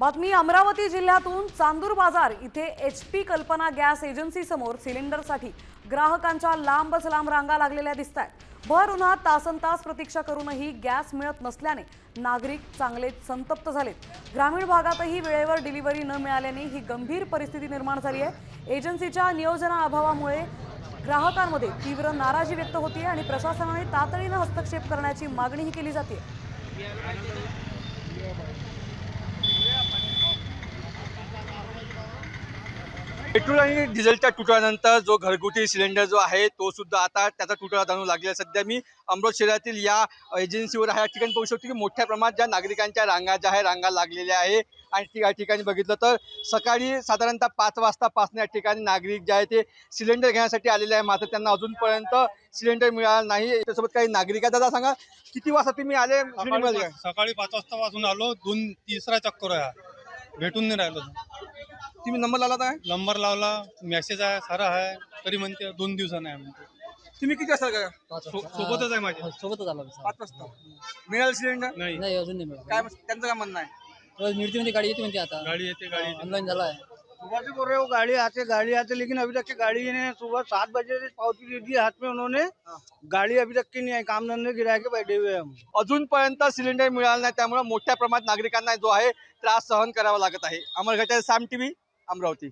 बातमी अमरावती जिल्ह्यातून चांदूर बाजार इथे HP कल्पना गॅस एजन्सी समोर सिलेंडरसाठी ग्राहकांच्या लांबच लांब रांगा लागलेल्या दिसतात। भर उन्हात तासनतास प्रतीक्षा करूनही गॅस मिळत नसल्याने नागरिक चांगलेच संतप्त झालेत। ग्रामीण भागातही वेळेवर डिलिव्हरी न मिळाल्याने ही गंभीर परिस्थिती निर्माण झाली आहे। एजन्सीच्या नियोजनाअभावामुळे ग्राहकांमध्ये तीव्र नाराजी व्यक्त होते आणि प्रशासनाने तातडीने हस्तक्षेप करण्याची मागणीही केली जाते। पेट्रोल आणि डिझेलच्या तुटवड्यानंतर जो घरगुती सिलेंडर जो आहे तो सुद्धा आता त्याचा तुटवडा जाणवू लागलेला आहे। सध्या मी अमरावती शहरातील या एजन्सीवर ह्या ठिकाणी पाहू शकतो की मोठ्या प्रमाणात ज्या नागरिकांच्या रांगा लागलेल्या आहे आणि या ठिकाणी बघितलं तर सकाळी साधारणतः 5 वाजतापासून या ठिकाणी नागरिक जे आहे ते सिलेंडर घेण्यासाठी आलेले आहे, मात्र त्यांना अजूनपर्यंत सिलेंडर मिळाला नाही। त्यासोबत काही नागरिक आहेत। दादा सांगा, किती वाजता तुम्ही आले? सकाळी 5 वाजतापासून आलो, तिसरा चक्कर आहे, भेटून नाही राहिलो। तुम्ही नंबर लावला काय? नंबर लावला, मेसेज आहे, सारा आहे, तरी म्हणते 2 दिवसांनी आहे म्हणते। तुम्ही किती वाजता काय सोबतच आहे माझ्या। सोबतच आलो 5 वाजता मिळालं सिलेंडर? नाही, नाही, अजून नाही मिळालं। काय त्यांचं काय म्हणणं आहे? रोज मिळते म्हणजे गाडी येते म्हणते, आता गाड़ी येते। ऑनलाईन झाला आहे। सुबह से बोल रहे हो गाड़ी आते लेकिन अभी तक की गाड़ी ही नहीं। सुबह 7 बजे से पावती दे दी हाथ में उन्होंने, गाड़ी अभी तक की नहीं आई। काम धंधे गिरा के बैठे हुए हम। अजूनपर्यंत सिलेंडर मिळालं नाही, त्यामुळे मोठ्या प्रमाणात नागरिकांना जो आहे त्रास सहन करावा लागत आहे। अमर घाटे, साम टीव्ही, अमरावती।